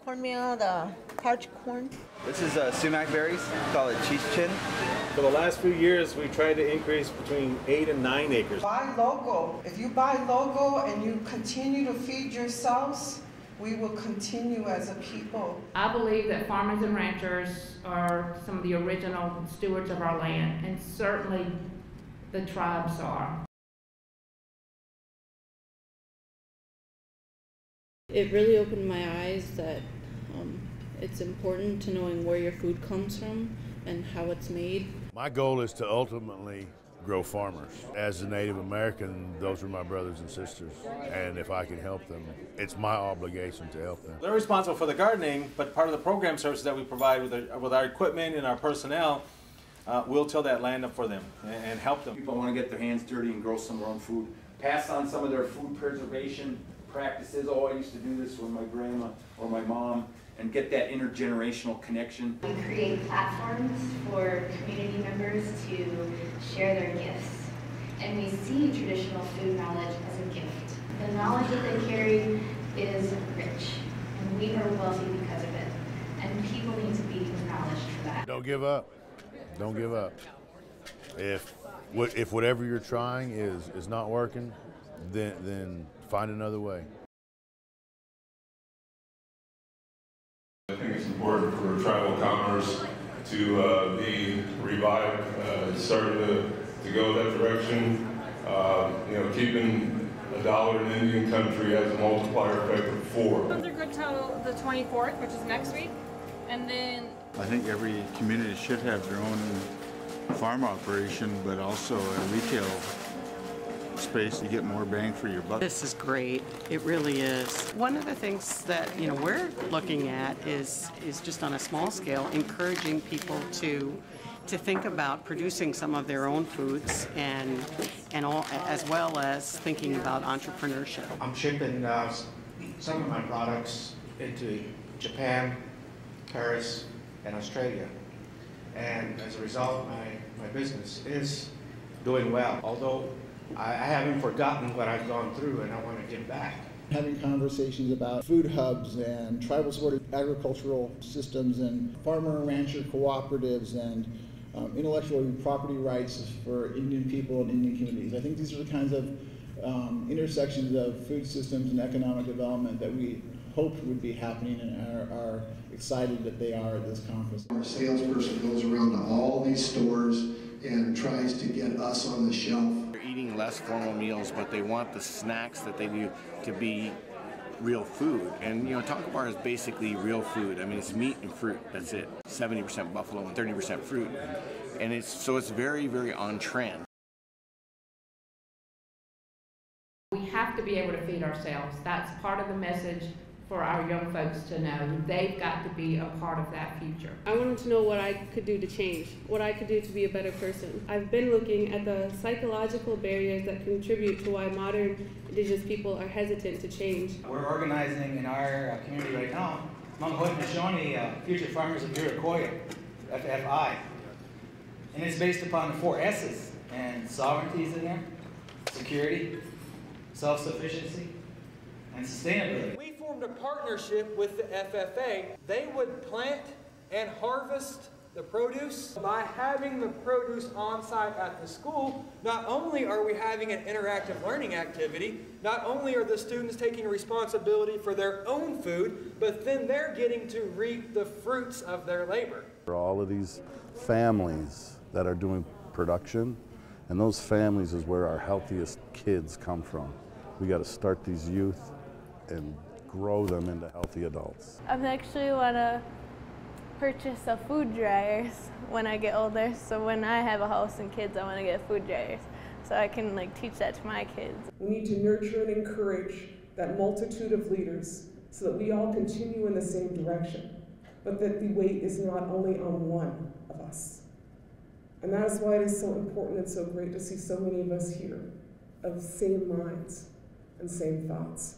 cornmeal, the parched corn. This is sumac berries. We call it cheese chin. For the last few years, we tried to increase between 8 and 9 acres. Buy local. If you buy local and you continue to feed yourselves, we will continue as a people. I believe that farmers and ranchers are some of the original stewards of our land, and certainly the tribes are. It really opened my eyes that it's important to knowing where your food comes from and how it's made. My goal is to ultimately grow farmers. As a Native American, those are my brothers and sisters, and if I can help them, it's my obligation to help them. They're responsible for the gardening, but part of the program services that we provide with our equipment and our personnel, we'll till that land up for them and help them. People want to get their hands dirty and grow some of their own food, pass on some of their food preservation practices. Oh, I used to do this with my grandma or my mom, and get that intergenerational connection. We create platforms for community members to share their gifts, and we see traditional food knowledge as a gift. The knowledge that they carry is rich, and we are wealthy because of it, and people need to be acknowledged for that. Don't give up. Don't give up. If whatever you're trying is not working, then find another way. I think it's important for tribal commerce to be revived. It's starting to go that direction. Keeping $1 in Indian country has a multiplier effect of 4. Those are good till the 24th, which is next week, and then I think every community should have their own farm operation, but also a retail space to get more bang for your buck. This is great. It really is. One of the things that we're looking at is just on a small scale, encouraging people to think about producing some of their own foods and all, as well as thinking about entrepreneurship. I'm shipping some of my products into Japan, Paris, and Australia, and as a result, my business is doing well. Although I haven't forgotten what I've gone through, and I want to give back. Having conversations about food hubs and tribal supported agricultural systems and farmer and rancher cooperatives and intellectual property rights for Indian people and Indian communities. I think these are the kinds of intersections of food systems and economic development that we hoped would be happening and are excited that they are at this conference. Our salesperson goes around to all these stores and tries to get us on the shelf. They're eating less formal meals, but they want the snacks that they do to be real food. And taco bar is basically real food. I mean, it's meat and fruit. That's it. 70% buffalo and 30% fruit. And it's very, very on trend. We have to be able to feed ourselves. That's part of the message for our young folks to know. They've got to be a part of that future. I wanted to know what I could do to change, what I could do to be a better person. I've been looking at the psychological barriers that contribute to why modern Indigenous people are hesitant to change. We're organizing in our community right now, Mount Haudenosaunee Future Farmers of Iroquois, FFI. And it's based upon the 4 S's, and sovereignty is in there, security, self-sufficiency, and sustainability. We formed a partnership with the FFA. They would plant and harvest the produce. By having the produce on site at the school, not only are we having an interactive learning activity, not only are the students taking responsibility for their own food, but then they're getting to reap the fruits of their labor. For all of these families that are doing production, and those families is where our healthiest kids come from. We got to start these youth and grow them into healthy adults. I actually want to purchase a food dryers when I get older. So when I have a house and kids, I want to get food dryers so I can teach that to my kids. We need to nurture and encourage that multitude of leaders so that we all continue in the same direction, but that the weight is not only on one of us. And that is why it is so important and so great to see so many of us here of same minds and same thoughts.